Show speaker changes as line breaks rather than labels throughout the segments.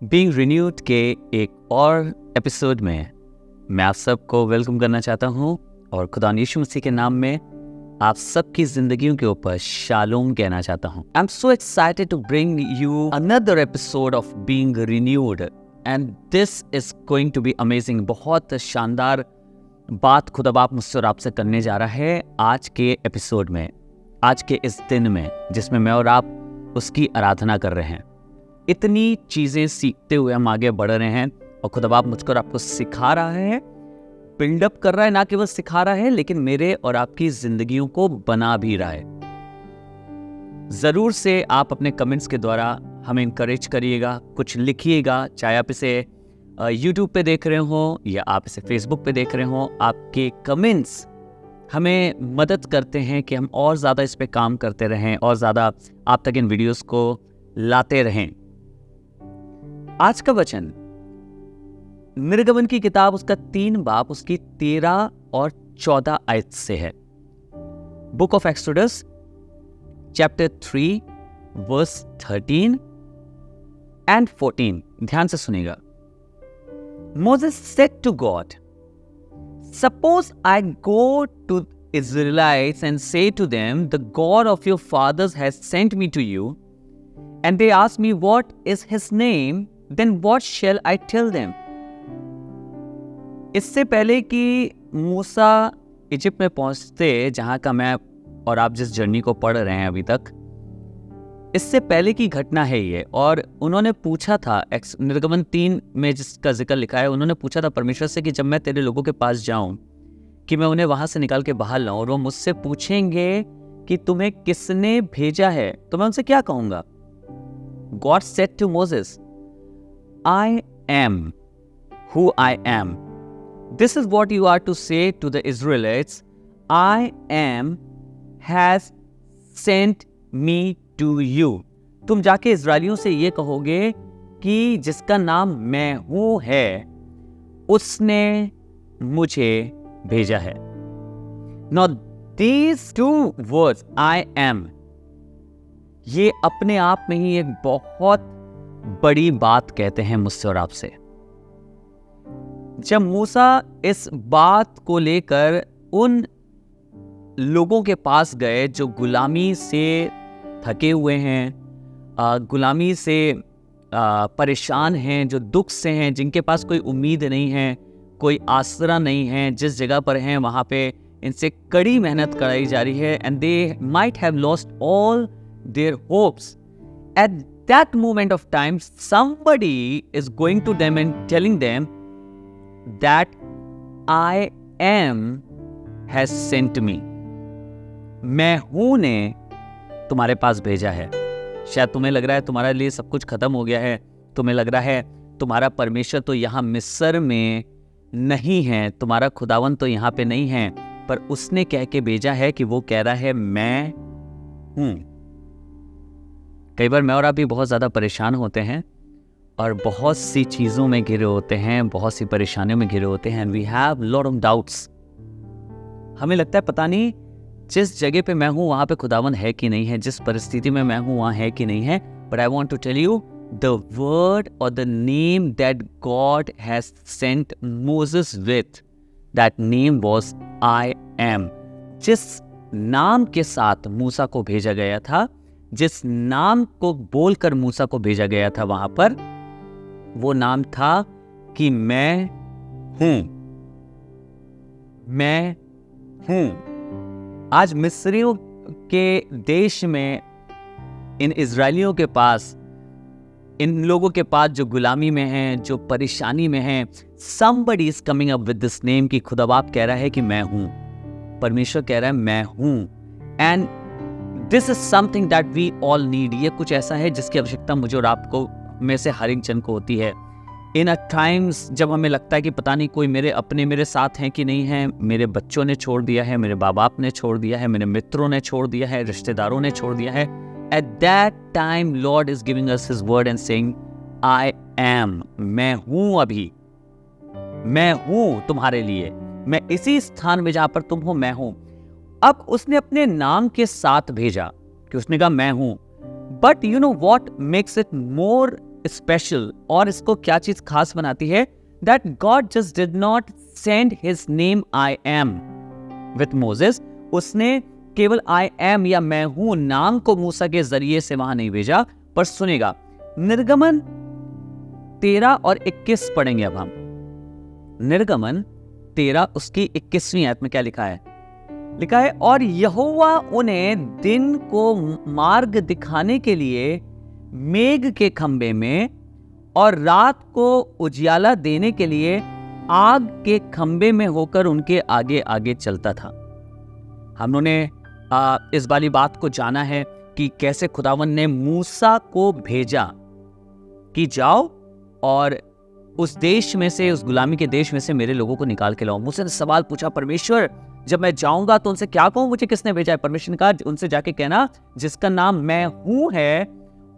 Being renewed के एक और एपिसोड में मैं आप सबको वेलकम करना चाहता हूँ और खुदा यीशु मसीह के नाम में आप सबकी जिंदगियों के ऊपर शालोम कहना चाहता हूँ। I am so excited to bring you another episode of being renewed and this is going to be amazing. बहुत शानदार बात खुदा बाप मुझसे और आपसे करने जा रहा है आज के एपिसोड में, आज के इस दिन में जिसमें मैं और आप उसकी आराधना कर रहे हैं। इतनी चीजें सीखते हुए हम आगे बढ़ रहे हैं और खुदा बाप मुझको और आपको सिखा रहा है, बिल्डअप कर रहा है, ना केवल सिखा रहा है लेकिन मेरे और आपकी जिंदगियों को बना भी रहा है। जरूर से आप अपने कमेंट्स के द्वारा हमें इनकरेज करिएगा, कुछ लिखिएगा, चाहे आप इसे यूट्यूब पे देख रहे हो या आप इसे फेसबुक पे देख रहे हो। आपके कमेंट्स हमें मदद करते हैं कि हम और ज़्यादा इस पे काम करते रहें और ज़्यादा आप तक इन वीडियोस को लाते रहें। आज का वचन निर्गमन की किताब उसका 3 बाब उसकी 13 और 14 आयत से है। Book of Exodus chapter 3 verse 13 and 14। ध्यान से सुनिएगा। Moses said to God, "Suppose I go to Israelites and say to them, the God of your fathers has sent me to you, and they ask me what is his name, then what shall I tell them?" इससे पहले कि मूसा Egypt में पहुंचते, जहां का मैं और आप जिस जर्नी को पढ़ रहे हैं अभी तक, इससे पहले की घटना है ये। और उन्होंने पूछा था, निर्गमन 3 में जिसका जिक्र लिखा है, उन्होंने पूछा था परमेश्वर से कि जब मैं तेरे लोगों के पास जाऊं कि मैं उन्हें वहां से निकाल के बाहर लाऊं और वो मुझसे पूछेंगे कि तुम्हें किसने भेजा है, तो मैं उनसे क्या कहूंगा। God said to Moses, I am who I am. This is what you are to say to the Israelites. I am has sent me to you. तुम जाके इजरायलियों से ये कहोगे कि जिसका नाम मैं हूं है, उसने मुझे भेजा है। Now these 2 words, I am, ये अपने आप में ही एक बहुत बड़ी बात कहते हैं मुझसे और आपसे। जब मूसा इस बात को लेकर उन लोगों के पास गए जो गुलामी से थके हुए हैं, गुलामी से परेशान हैं, जो दुख से हैं, जिनके पास कोई उम्मीद नहीं है, कोई आसरा नहीं है, जिस जगह पर हैं वहाँ पे इनसे कड़ी मेहनत कराई जा रही है, and they might have lost all their hopes. At that moment of time, somebody is going to them and telling them that I am has sent me. मैं हूं ने तुम्हारे पास भेजा है। शायद तुम्हें लग रहा है तुम्हारे लिए सब कुछ खत्म हो गया है, तुम्हें लग रहा है तुम्हारा परमेश्वर तो यहाँ मिस्र में नहीं है, तुम्हारा खुदावन तो यहाँ पे नहीं है, पर उसने कह के भेजा है कि वो कह रहा है मैं हूं। कई बार मैं और आप भी बहुत ज़्यादा परेशान होते हैं और बहुत सी चीज़ों में घिरे होते हैं, बहुत सी परेशानियों में घिरे होते हैं, and we have lot of doubts. हमें लगता है पता नहीं जिस जगह पे मैं हूँ वहाँ पे खुदावन है कि नहीं है, जिस परिस्थिति में मैं हूँ वहाँ है कि नहीं है। But I want to tell you the word और the name that God has sent Moses with, that name was I am. जिस नाम के साथ मूसा को भेजा गया था, जिस नाम को बोलकर मूसा को भेजा गया था वहां पर, वो नाम था कि मैं हूं, मैं हूं। आज मिस्रियों के देश में, इन इजरायलियों के पास, इन लोगों के पास जो गुलामी में हैं, जो परेशानी में हैं, somebody is coming up with this name कि खुदा बाप कह रहा है कि मैं हूं, परमेश्वर कह रहा है मैं हूं। And this is something that we all need. ये कुछ ऐसा है जिसकी आवश्यकता मुझे और आपको में से हर एक जन को होती है। इन अ टाइम्स जब हमें लगता है कि पता नहीं कोई मेरे अपने मेरे साथ हैं कि नहीं है, मेरे बच्चों ने छोड़ दिया है, मेरे बाप बाप ने छोड़ दिया है, मेरे मित्रों ने छोड़ दिया है, रिश्तेदारों ने छोड़ दिया है, at that time Lord is giving us his word and saying I am, मैं हूं, अभी मैं हूं तुम्हारे लिए, मैं इसी स्थान में जहां पर तुम हो मैं हूं। अब उसने अपने नाम के साथ भेजा कि उसने कहा मैं हूं। But you know what makes it more special, और इसको क्या चीज खास बनाती है, that God just did not send his name I am with Moses. उसने केवल आई एम या मैं हूं नाम को मूसा के जरिए से वहां नहीं भेजा, पर सुनेगा। निर्गमन 13 और 21 पढ़ेंगे अब हम। निर्गमन 13 उसकी 21वीं आयत में क्या लिखा है? लिखा है, और यहोवा उन्हें दिन को मार्ग दिखाने के लिए मेघ के खंबे में और रात को उजियाला देने के लिए आग के खंबे में होकर उनके आगे आगे चलता था। हम लोगों ने इस वाली बात को जाना है कि कैसे खुदावन ने मूसा को भेजा कि जाओ और उस देश में से, उस गुलामी के देश में से मेरे लोगों को निकाल के लाओ। मूसा ने सवाल पूछा, परमेश्वर जब मैं जाऊंगा तो उनसे क्या कहूं, मुझे किसने भेजा है? परमेश्वर ने कहा, उनसे जाके कहना जिसका नाम मैं हूं है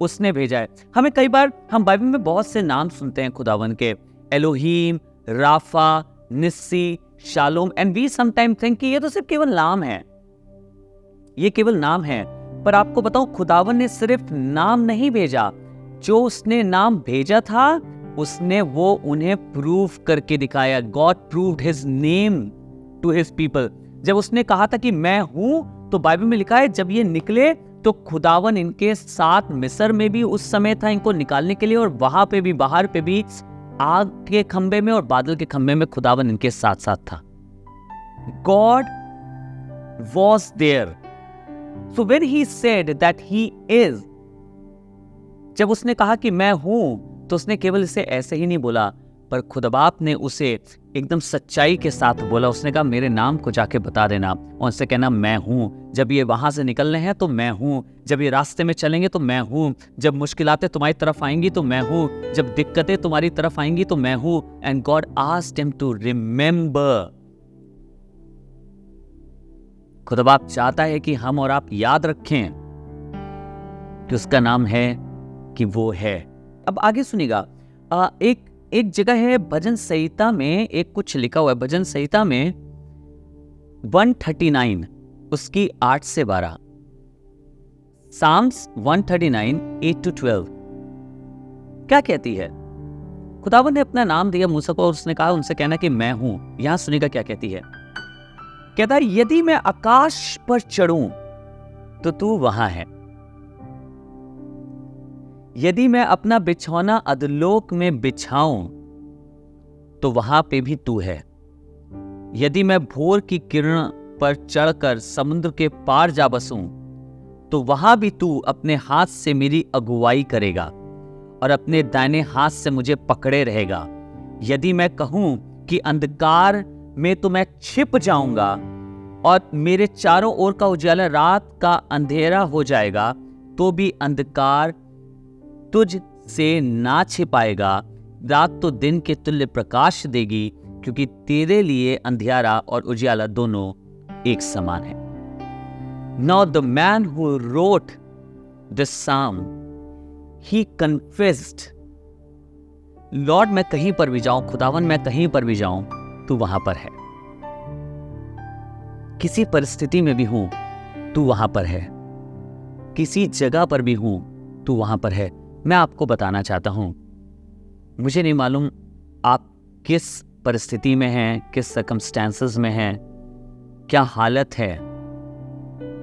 उसने भेजा है। हमें कई बार, हम बाइबल में बहुत से नाम सुनते हैं खुदावन के, Elohim, Rapha, Nissi, Shalom, and we sometime think कि ये तो सिर्फ केवल नाम है, ये केवल नाम है। पर आपको बताऊं, खुदावन ने सिर्फ नाम नहीं भेजा, जो उसने नाम भेजा था उसने वो उन्हें प्रूव करके दिखाया। God proved his name to his people. जब उसने कहा था कि मैं हूं, तो बाइबल में लिखा है जब ये निकले तो खुदावन इनके साथ मिस्र में भी उस समय था इनको निकालने के लिए, और वहां पे भी, बाहर पे भी आग के खंबे में और बादल के खंबे में खुदावन इनके साथ साथ था। God was there. So when he said that he is, जब उसने कहा कि मैं हूं, तो उसने केवल इसे ऐसे ही नहीं बोला, पर खुदाबाप ने उसे एकदम सच्चाई के साथ बोला। उसने कहा मेरे नाम को जाके बता देना और उनसे कहना मैं हूं। जब ये वहां से निकलने हैं तो मैं हूं, जब ये रास्ते में चलेंगे तो मैं हूं, जब मुश्किलातें तुम्हारी तरफ आएंगी तो मैं हूं, जब दिक्कतें तुम्हारी तरफ आएंगी तो मैं हूं। And God asked him to remember. खुदाबाप चाहता है कि हम और आप याद रखें कि उसका नाम है कि वो है। अब आगे सुनिएगा, एक जगह है भजन संहिता में, एक कुछ लिखा हुआ है भजन संहिता में 139 उसकी 8 से 12, साम्स 139 8-12 क्या कहती है? खुदावन ने अपना नाम दिया मूसा को और उसने कहा उनसे कहना कि मैं हूं। यहां सुनिएगा क्या कहती है। कहता है, यदि मैं आकाश पर चढ़ूं तो तू वहां है, यदि मैं अपना बिछौना अधोलोक में बिछाऊं तो वहां पे भी तू है, यदि मैं भोर की किरण पर चढ़कर समुद्र के पार जा बसूं तो वहां भी तू अपने हाथ से मेरी अगुवाई करेगा और अपने दाहिने हाथ से मुझे पकड़े रहेगा। यदि मैं कहूं कि अंधकार में तो मैं छिप जाऊंगा और मेरे चारों ओर का उजाला रात का अंधेरा हो जाएगा, तो भी अंधकार तुझ से ना छिपाएगा। रात तो दिन के तुल्य प्रकाश देगी, क्योंकि तेरे लिए अंधियारा और उजियाला दोनों एक समान है। Now the man who wrote this psalm, he confessed, Lord मैं कहीं पर भी जाऊं, खुदावन मैं कहीं पर भी जाऊं, तू वहां पर है। किसी परिस्थिति में भी हूं, तू वहां पर है। किसी जगह पर भी हूं, तू वहां पर है। मैं आपको बताना चाहता हूं, मुझे नहीं मालूम आप किस परिस्थिति में हैं, किस सर्कमस्टेंसेस में हैं, क्या हालत है।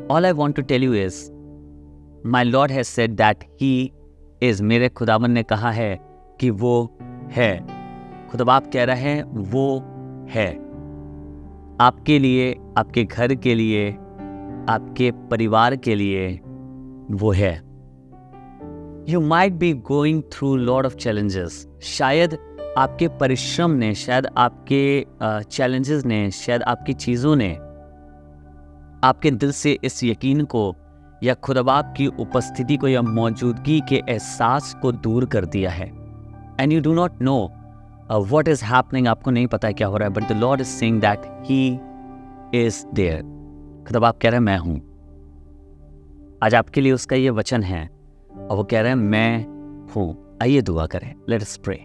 All I want to tell you is, my Lord has said that He is. मेरे खुदावन ने कहा है कि वो है। खुदाबाप कह रहा है वो है आपके लिए, आपके घर के लिए, आपके परिवार के लिए वो है। You might be going through lot of challenges. शायद आपके परिश्रम ने, शायद आपके चैलेंजेस ने, शायद आपकी चीज़ों ने आपके दिल से इस यकीन को या खुदाबाप की उपस्थिति को या मौजूदगी के एहसास को दूर कर दिया है। And you do not know what is happening. आपको नहीं पता है क्या हो रहा है, but the Lord is saying that He is there. खुदाबाप कह रहा है मैं हूँ। आज आपके लिए उसका ये वचन है और वो कह रहे हैं मैं हूं। आइए दुआ करें। Let us pray.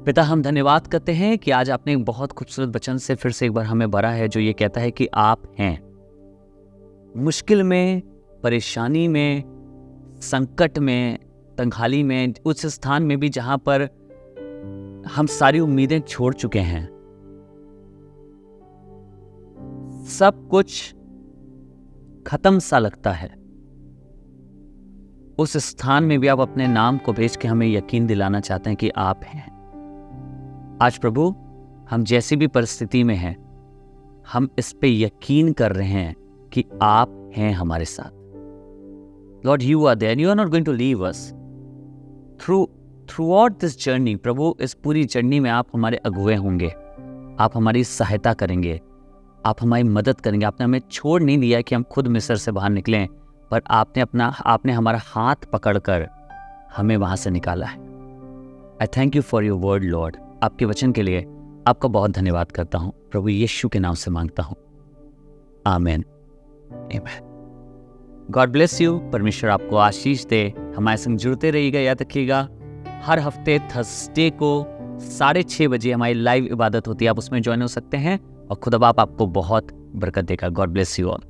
पिता, हम धन्यवाद करते हैं कि आज आपने एक बहुत खूबसूरत वचन से फिर से एक बार हमें भरा है, जो ये कहता है कि आप हैं। मुश्किल में, परेशानी में, संकट में, तंगहाली में, उस स्थान में भी जहां पर हम सारी उम्मीदें छोड़ चुके हैं, सब कुछ खत्म सा लगता है, उस स्थान में भी आप अपने नाम को भेज के हमें यकीन दिलाना चाहते हैं कि आप हैं। आज प्रभु, हम जैसी भी परिस्थिति में हैं, हम इस पे यकीन कर रहे हैं कि आप हैं हमारे साथ। Lord, you are there, you are not going to leave us throughout this journey. प्रभु, इस पूरी जर्नी में आप हमारे अगुवे होंगे, आप हमारी सहायता करेंगे, आप हमारी मदद करेंगे। आपने हमें छोड़ नहीं दिया कि हम खुद मिस्र से बाहर निकलें, पर आपने हमारा हाथ पकड़कर हमें वहां से निकाला है। आई thank you for your word Lord. आपके वचन के लिए आपका बहुत धन्यवाद करता हूं। प्रभु यीशु के नाम से मांगता हूं, amen, amen. God bless you. परमेश्वर आपको आशीष दे। हमारे संग जुड़ते रहिएगा। याद रखिएगा, हर हफ्ते थर्सडे को 6:30 बजे हमारी लाइव इबादत होती है, आप उसमें ज्वाइन हो सकते हैं और खुदा बाप आपको बहुत बरकत देगा। God bless you all.